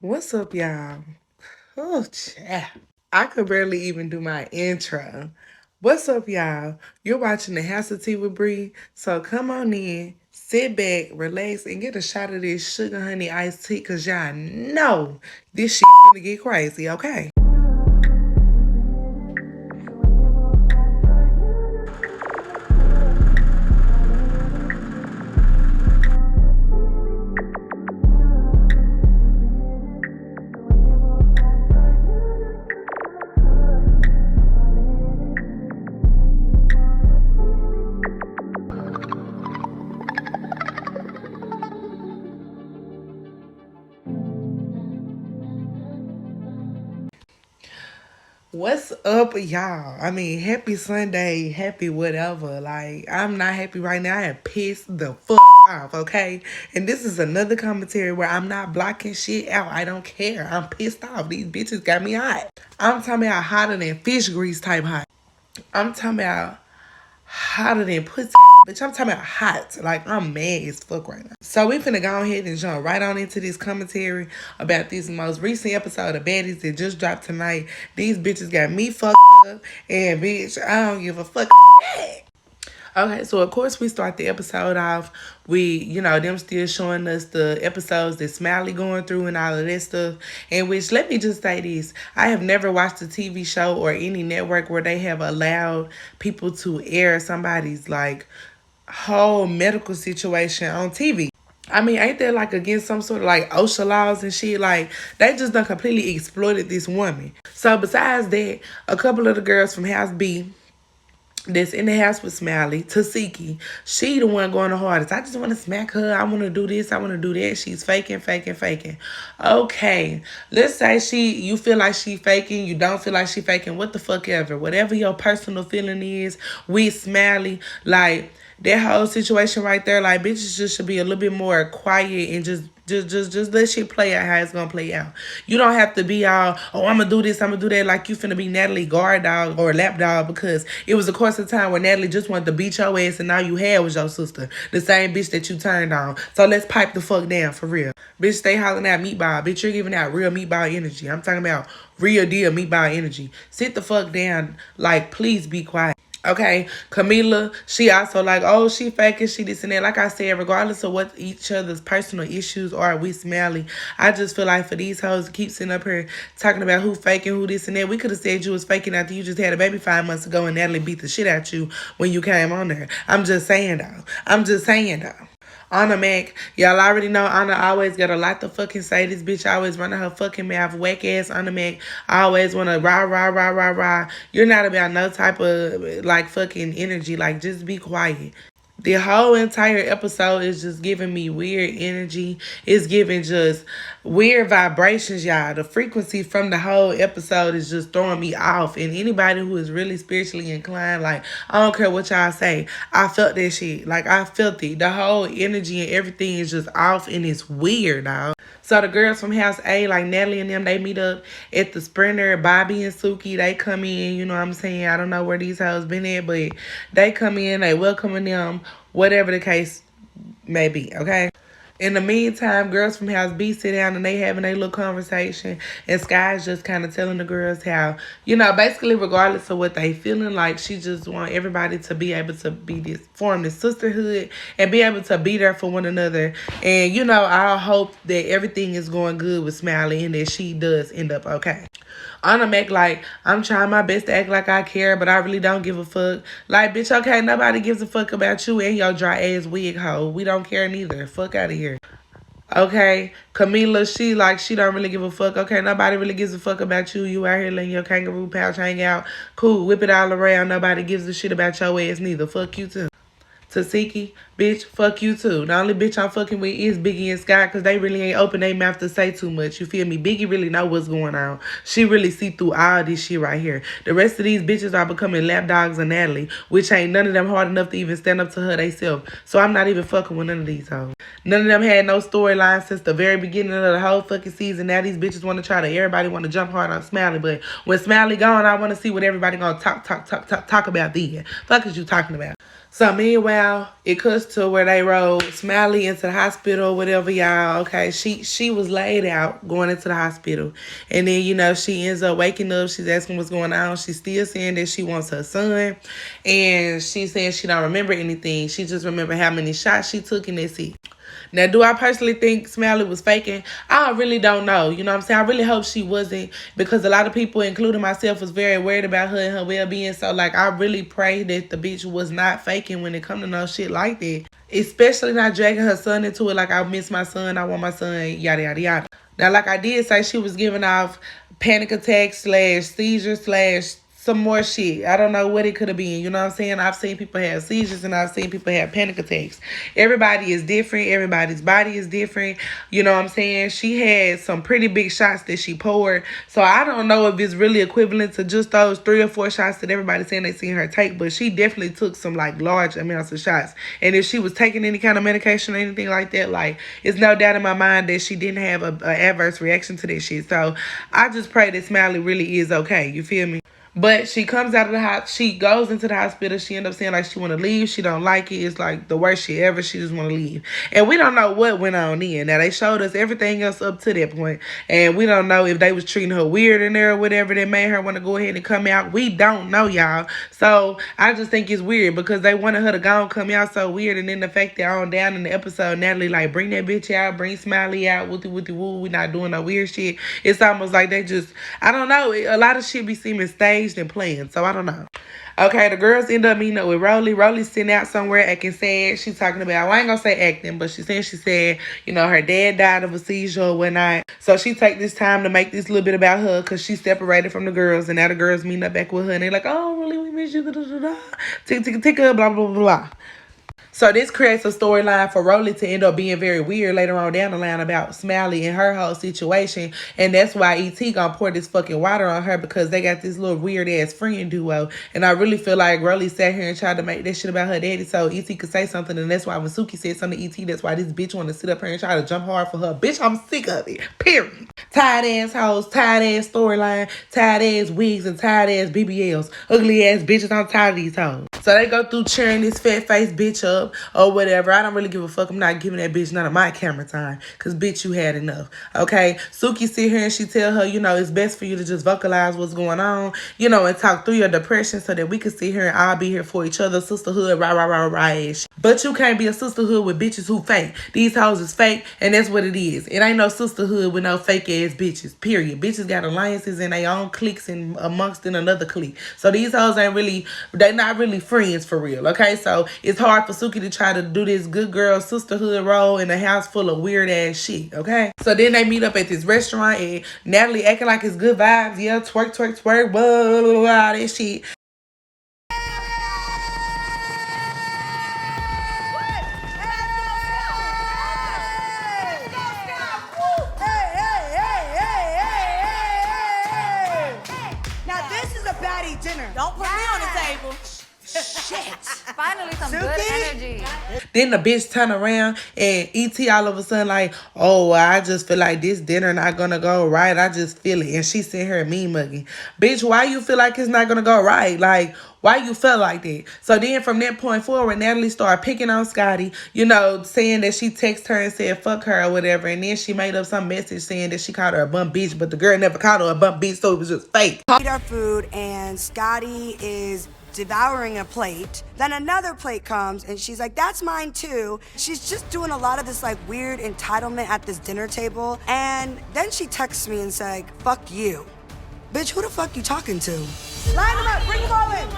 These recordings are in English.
What's up, y'all? Oh, yeah. I could barely even do my intro. What's up, y'all? You're watching the House of Tea with Bree. So come on in, sit back, relax, and get a shot of this sugar honey iced tea, because y'all know this shit finna get crazy, okay? What's up, y'all? I mean, happy Sunday, happy whatever. Like, I'm not happy right now. I am pissed the fuck off, okay? And this is another commentary where I'm not blocking shit out. I don't care. I'm pissed off. These bitches got me hot. I'm talking about hotter than fish grease type hot. I'm talking about hotter than pussy. Bitch, I'm talking about hot. Like, I'm mad as fuck right now. So we finna go ahead and jump right on into this commentary about this most recent episode of Baddies that just dropped tonight. These bitches got me fucked up. And bitch, I don't give a fuck. Okay, so of course we start the episode off. Them still showing us the episodes that Smiley going through and all of that stuff. And which, let me just say this. I have never watched a TV show or any network where they have allowed people to air somebody's like whole medical situation on TV. I mean, ain't that like against some sort of like OSHA laws and shit? Like, they just done completely exploited this woman. So besides that, a couple of the girls from House B that's in the house with Smiley, Tasiki, she the one going the hardest. I just want to smack her. I want to do this. I want to do that. She's faking, faking, faking. Okay, let's say you feel like she faking. You don't feel like she faking. What the fuck ever. Whatever your personal feeling is with Smiley, like that whole situation right there, like bitches just should be a little bit more quiet and just let shit play out how it's gonna play out. You don't have to be all, oh, I'm gonna do this, I'm gonna do that, like you finna be Natalie guard dog or lap dog, because it was a course of time where Natalie just wanted to beat your ass and all you had was your sister, the same bitch that you turned on. So let's pipe the fuck down for real. Bitch, stay hollering out meatball. Bitch, you're giving out real meatball energy. I'm talking about real deal meatball energy. Sit the fuck down. Like, please be quiet. Okay, Camila, she also like, oh, she faking, she this and that. Like I said, regardless of what each other's personal issues are with Smiley, I just feel like for these hoes to keep sitting up here talking about who faking, who this and that, we could have said you was faking after you just had a baby 5 months ago and Natalie beat the shit out you when you came on there. I'm just saying, though. Anna Mac, y'all already know Anna always got a lot to fucking say. This bitch always running her fucking mouth. Whack ass Anna Mac. I always want to rah, rah, rah, rah, rah. You're not about no type of like fucking energy. Like, just be quiet. The whole entire episode is just giving me weird energy. It's giving just weird vibrations, y'all. The frequency from the whole episode is just throwing me off. And anybody who is really spiritually inclined, like, I don't care what y'all say. I felt that shit. Like, I felt it. The whole energy and everything is just off and it's weird, dog. So the girls from House A, like Natalie and them, they meet up at the Sprinter. Bobby and Suki, they come in, you know what I'm saying? I don't know where these hoes been at, but they come in, they welcoming them, whatever the case may be, okay? In the meantime, girls from House B sit down and they having a little conversation. And Sky's just kind of telling the girls how, basically regardless of what they feeling like, she just want everybody to be able to form this sisterhood and be able to be there for one another. And, I hope that everything is going good with Smiley and that she does end up okay. Anna make like, I'm trying my best to act like I care, but I really don't give a fuck. Like, bitch, okay, nobody gives a fuck about you and your dry ass wig hoe. We don't care neither. Fuck out of here. Okay, Camila, she don't really give a fuck. Okay, nobody really gives a fuck about you. You out here letting your kangaroo pouch hang out. Cool, whip it all around. Nobody gives a shit about your ass neither. Fuck you too. Tasiki, bitch, fuck you too. The only bitch I'm fucking with is Biggie and Scott, because they really ain't open their mouth to say too much. You feel me? Biggie really know what's going on. She really see through all this shit right here. The rest of these bitches are becoming lapdogs of Natalie, which ain't none of them hard enough to even stand up to her theyself. So I'm not even fucking with none of these hoes. None of them had no storyline since the very beginning of the whole fucking season. Now these bitches want to everybody want to jump hard on Smiley. But when Smiley gone, I want to see what everybody gonna talk about then. Fuck is you talking about? So meanwhile, it cuts to where they rolled Smiley into the hospital or whatever, y'all. Okay, she was laid out going into the hospital. And then, she ends up waking up. She's asking what's going on. She's still saying that she wants her son. And she's saying she don't remember anything. She just remember how many shots she took and that's it. Now, do I personally think Smiley was faking? I really don't know. You know what I'm saying? I really hope she wasn't, because a lot of people, including myself, was very worried about her and her well-being. So, like, I really pray that the bitch was not faking when it come to no shit like that. Especially not dragging her son into it like, I miss my son, I want my son, yada, yada, yada. Now, like I did say, she was giving off panic attack / seizure / some more shit. I don't know what it could have been. You know what I'm saying? I've seen people have seizures and I've seen people have panic attacks. Everybody is different. Everybody's body is different. You know what I'm saying? She had some pretty big shots that she poured. So I don't know if it's really equivalent to just those 3 or 4 shots that everybody's saying they seen her take. But she definitely took some like large amounts of shots. And if she was taking any kind of medication or anything like that, like, it's no doubt in my mind that she didn't have a adverse reaction to this shit. So I just pray that Smiley really is okay. You feel me? But she comes out of the house. She goes into the hospital. She ends up saying like she want to leave. She don't like it. It's like the worst shit ever. She just want to leave. And we don't know what went on then. Now, they showed us everything else up to that point. And we don't know if they was treating her weird in there or whatever that made her want to go ahead and come out. We don't know, y'all. So I just think it's weird because they wanted her to go and come out so weird. And then the fact that on down in the episode, Natalie like, bring that bitch out. Bring Smiley out. Woo. We not doing no weird shit. It's almost like they just, I don't know. A lot of shit be seeming staged and planned, so I don't know. Okay, the girls end up meeting up with Rolly. Rolly's sitting out somewhere acting sad. She's talking about, well, I ain't gonna say acting, but she said, her dad died of a seizure or whatnot. So she take this time to make this little bit about her because she's separated from the girls, and now the girls meeting up back with her, and they're like, oh, really, we miss you, tick, blah, blah, blah, blah. So this creates a storyline for Rolly to end up being very weird later on down the line about Smiley and her whole situation. And that's why E.T. gonna pour this fucking water on her, because they got this little weird ass friend duo. And I really feel like Rolly sat here and tried to make that shit about her daddy so E.T. could say something. And that's why when Suki said something to E.T., that's why this bitch want to sit up here and try to jump hard for her. Bitch, I'm sick of it. Period. Tired ass hoes, tired ass storyline, tired ass wigs, and tired ass BBLs. Ugly ass bitches, I'm tired of these hoes. So they go through cheering this fat face bitch up or whatever. I don't really give a fuck. I'm not giving that bitch none of my camera time. Because, bitch, you had enough. Okay? Suki sit here and she tell her, it's best for you to just vocalize what's going on, and talk through your depression so that we can sit here and all be here for each other. Sisterhood, rah. But you can't be a sisterhood with bitches who fake. These hoes is fake, and that's what it is. It ain't no sisterhood with no fake ass bitches. Period. Bitches got alliances in their own cliques and amongst in another clique. So these hoes they're not really friends for real. Okay? So it's hard for Suki to try to do this good girl sisterhood role in a house full of weird ass shit. Okay? So then they meet up at this restaurant and Natalie acting like it's good vibes. Yeah, twerk, blah, all that shit. Dinner. Don't put me on the table. Shit. Finally some good energy. Then the bitch turn around and E.T. all of a sudden like, oh, well, I just feel like this dinner not gonna go right. I just feel it. And she sitting here mean mugging. Bitch, why you feel like it's not gonna go right? Like, why you felt like that? So then from that point forward, Natalie started picking on Scotty, saying that she texted her and said fuck her or whatever. And then she made up some message saying that she called her a bum bitch, but the girl never called her a bum bitch, so it was just fake. Eat our food and Scotty is devouring a plate. Then another plate comes and she's like, that's mine too. She's just doing a lot of this like weird entitlement at this dinner table. And then she texts me and says, like, fuck you. Bitch, who the fuck you talking to? Line them up, bring them all in.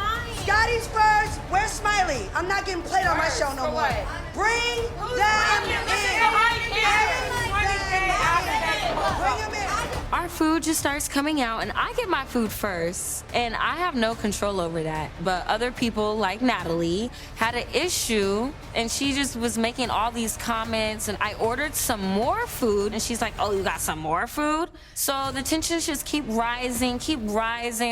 Scotty's first, where's Smiley? I'm not getting played on my show no more. Bring them in. Bring them in. Our food just starts coming out and I get my food first and I have no control over that. But other people like Natalie had an issue and she just was making all these comments and I ordered some more food and she's like, oh, you got some more food? So the tensions just keep rising.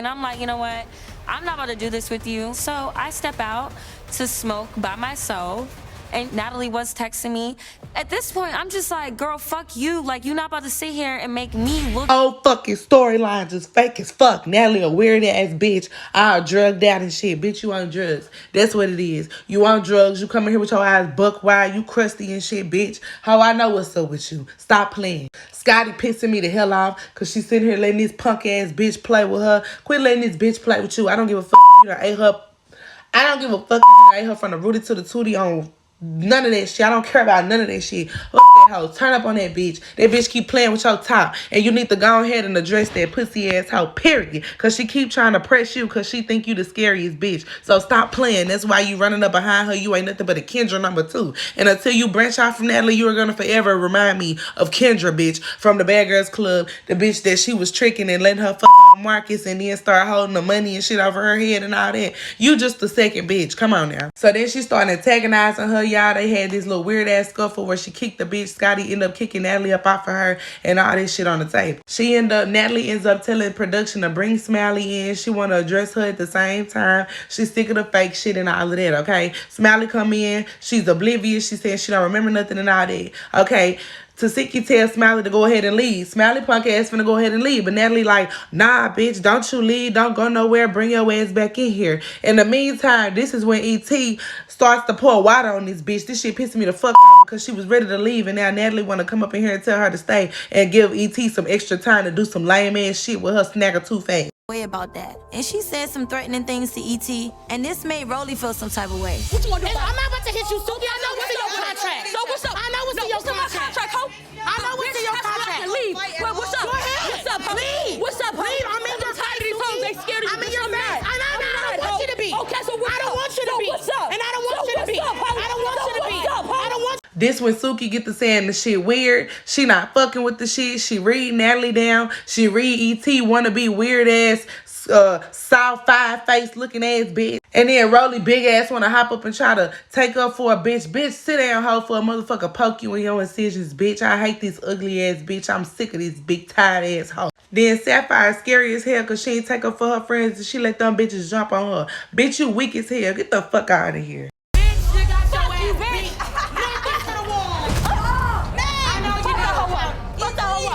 I'm like, you know what? I'm not about to do this with you. So I step out to smoke by myself and Natalie was texting me. At this point, I'm just like, girl, fuck you. Like, you're not about to sit here and make me look. Oh, fucking storyline just fake as fuck. Natalie a weird ass bitch. All drugged out and shit. Bitch, you on drugs. That's what it is. You on drugs. You come in here with your eyes buck wide. You crusty and shit, bitch. How I know what's up with you. Stop playing. Scotty pissing me the hell off because she's sitting here letting this punk ass bitch play with her. Quit letting this bitch play with you. I don't give a fuck if you done ate her. I don't give a fuck if you done ate her from the rooty to the tootie on none of that shit. I don't care about none of that shit. Fuck that hoe. Turn up on that bitch. That bitch keep playing with your top. And you need to go ahead and address that pussy ass hoe, period. Because she keep trying to press you because she think you the scariest bitch. So stop playing. That's why you running up behind her. You ain't nothing but a Kendra number 2. And until you branch out from Natalie, you are going to forever remind me of Kendra, bitch, from the Bad Girls Club. The bitch that she was tricking and letting her fuck on Marcus and then start holding the money and shit over her head and all that. You just the second bitch. Come on now. So then she started antagonizing her. Y'all, they had this little weird ass scuffle where she kicked the bitch. Scotty ended up kicking Natalie up off of her and all this shit on the table. Natalie ends up telling production to bring Smiley in. She want to address her at the same time. She's sick of the fake shit and all of that, okay? Smiley come in. She's oblivious. She says she don't remember nothing and all that. Okay. Tasiki tells Smiley to go ahead and leave. Smiley punk ass finna go ahead and leave. But Natalie like, nah, bitch, don't you leave. Don't go nowhere. Bring your ass back in here. In the meantime, this is when E.T. starts to pour water on this bitch. This shit pissing me the fuck off because she was ready to leave. And now Natalie want to come up in here and tell her to stay and give E.T. some extra time to do some lame ass shit with her snagger too fast. About that, and she said some threatening things to E.T., and this made Rolly feel some type of way. What you want to do? I'm not about to hit you, Suki. I know what's in your contract. So what's up? I know what's in your contract. I know what's in your contract. Leave. Wait, what's up? Go ahead. What's up? Leave. What's up? Leave. I'm in your tight these hoes. They scared of you. I'm in your mad. I don't want you to be. Okay, so I don't want you to be. What's up? And I don't want you to be. I don't want you to be. I don't want. This when Suki get to saying the shit weird. She not fucking with the shit. She read Natalie down. She read E.T. wanna be weird ass Sapphire face looking ass bitch. And then Rolly big ass wanna hop up and try to take up for a bitch. Bitch, sit down, hoe, for a motherfucker poke you in your incisions, bitch. I hate this ugly ass bitch. I'm sick of this big tired ass hoe. Then Sapphire scary as hell because she ain't take up for her friends and she let them bitches jump on her. Bitch, you weak as hell. Get the fuck out of here.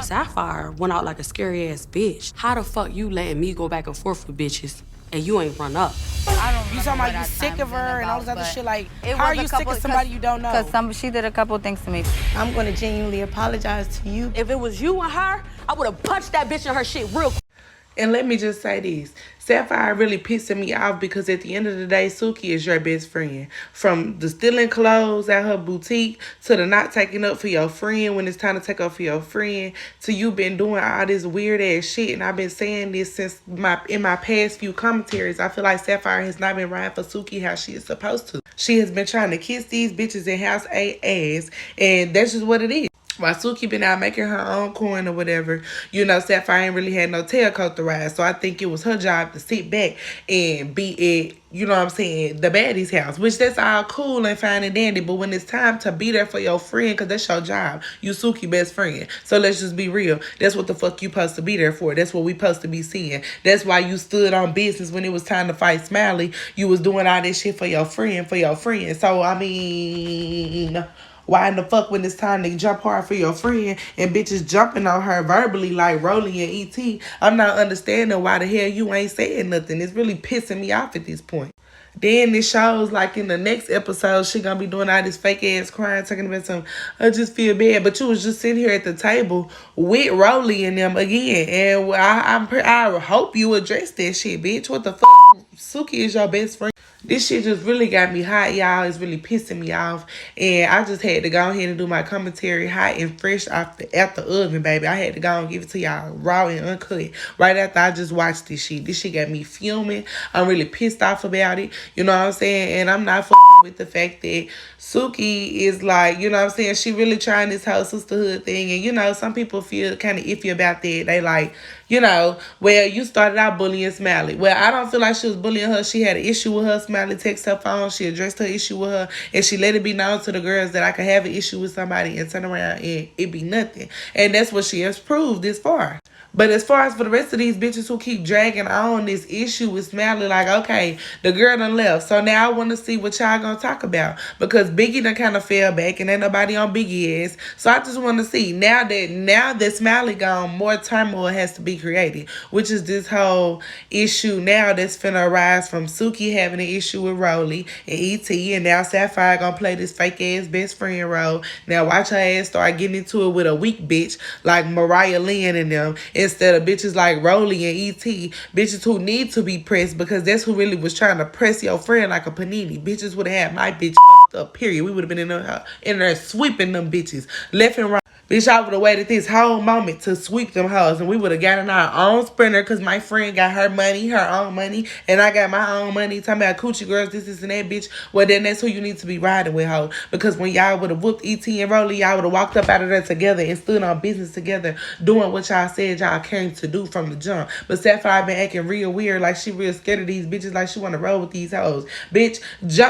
Sapphire went out like a scary ass bitch. How the fuck you letting me go back and forth with bitches and you ain't run up? I don't. You talking about you sick of her and all this other shit? Like, how are you sick of somebody you don't know? Because she did a couple things to me. I'm gonna genuinely apologize to you. If it was you and her, I would have punched that bitch in her shit real quick. And let me just say this. Sapphire really pissing me off because at the end of the day, Suki is your best friend. From the stealing clothes at her boutique to the not taking up for your friend when it's time to take up for your friend to you been doing all this weird ass shit. And I've been saying this since in my past few commentaries. I feel like Sapphire has not been riding for Suki how she is supposed to. She has been trying to kiss these bitches in house ass, and that's just what it is. While Suki been out making her own coin or whatever, you know, Sapphire ain't really had no tailcoat to ride. So I think it was her job to sit back and be at, you know what I'm saying, the Baddies' house. Which that's all cool and fine and dandy. But when it's time to be there for your friend, because that's your job. You Suki best friend. So let's just be real. That's what the fuck you supposed to be there for. That's what we supposed to be seeing. That's why you stood on business when it was time to fight Smiley. You was doing all this shit for your friend, So, I mean... why in the fuck when it's time to jump hard for your friend and bitches jumping on her verbally like Rolly and E.T., I'm not understanding why the hell you ain't saying nothing. It's really pissing me off at this point. Then it shows like in the next episode, she gonna be doing all this fake ass crying, talking about some, I just feel bad. But you was just sitting here at the table with Rolly and them again. And I hope you address that shit, bitch. What the fuck? Suki is your best friend. This shit just really got me hot, y'all. It's really pissing me off. And I just had to go ahead and do my commentary hot and fresh out the oven, baby. I had to go and give it to y'all raw and uncut. Right after I just watched this shit. This shit got me fuming. I'm really pissed off about it. You know what I'm saying? And I'm not fucking with the fact that Suki is like, you know what I'm saying? She really trying this whole sisterhood thing. And, you know, some people feel kind of iffy about that. They like, you know, well, you started out bullying Smiley. Well, I don't feel like she was bullying her. She had an issue with her, Smiley. Smiley text her phone. She addressed her issue with her, and she let it be known to the girls that I could have an issue with somebody and turn around and it be nothing. And that's what she has proved this far. But as far as for the rest of these bitches who keep dragging on this issue with Smiley, like, okay, the girl done left. So now I want to see what y'all gonna talk about. Because Biggie done kind of fell back and ain't nobody on Biggie ass. So I just want to see, now that Smiley gone, more turmoil has to be created. Which is this whole issue now that's finna arise from Suki having an issue with Rolly and E.T. And now Sapphire gonna play this fake ass best friend role. Now watch her ass start getting into it with a weak bitch like Mariah Lynn and them. Instead of bitches like Rolly and E.T. Bitches who need to be pressed, because that's who really was trying to press your friend like a panini. Bitches would have had my bitch fucked up, period. We would have been in there sweeping them bitches left and right. Bitch, I would have waited this whole moment to sweep them hoes, and we would have gotten our own sprinter, because my friend got her money, her own money, and I got my own money. Talking about coochie girls, this and that, bitch. Well, then that's who you need to be riding with, hoe. Because when y'all would have whooped E.T. and Rolly, y'all would have walked up out of there together and stood on business together, doing what y'all said y'all came to do from the jump. But Sapphire been acting real weird, like she real scared of these bitches, like she want to roll with these hoes. Bitch,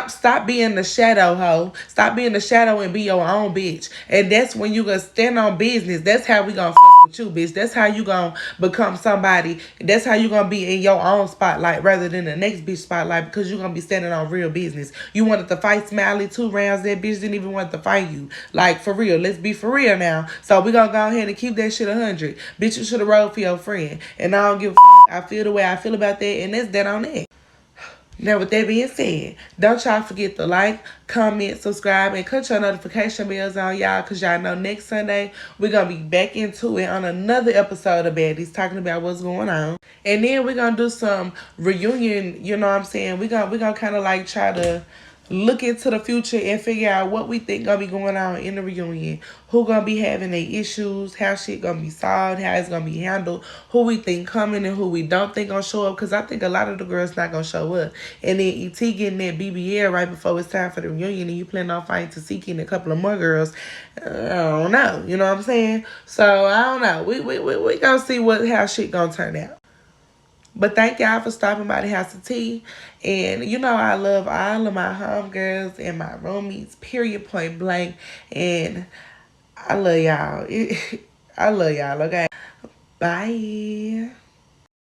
stop being the shadow, hoe. Stop being the shadow and be your own bitch. And that's when you gonna stand on business. That's how we gonna fuck with you, bitch. That's how you gonna become somebody. That's how you gonna be in your own spotlight rather than the next bitch spotlight, because you gonna be standing on real business. You wanted to fight Smiley 2 rounds. That bitch didn't even want to fight you. Like, for real. Let's be for real now. So we gonna go ahead and keep that shit 100. Bitch, you should have rolled for your friend. And I don't give a fuck. I feel the way I feel about that, and that's that on that. Now, with that being said, don't y'all forget to like, comment, subscribe, and cut your notification bells on, y'all, because y'all know next Sunday we're going to be back into it on another episode of Baddies, talking about what's going on. And then we're going to do some reunion, you know what I'm saying? We're gonna kind of like try to look into the future and figure out what we think gonna be going on in the reunion. Who gonna be having their issues, how shit gonna be solved, how it's gonna be handled, who we think coming and who we don't think gonna show up, because I think a lot of the girls not gonna show up. And then E.T. getting that BBL right before it's time for the reunion, and you plan on fighting Tasiki and a couple of more girls. I don't know, you know what I'm saying? So I don't know. We gonna see how shit gonna turn out. But thank y'all for stopping by the House of Tea. And you know I love all of my homegirls and my roomies, period, point blank. And I love y'all. I love y'all, okay? Bye.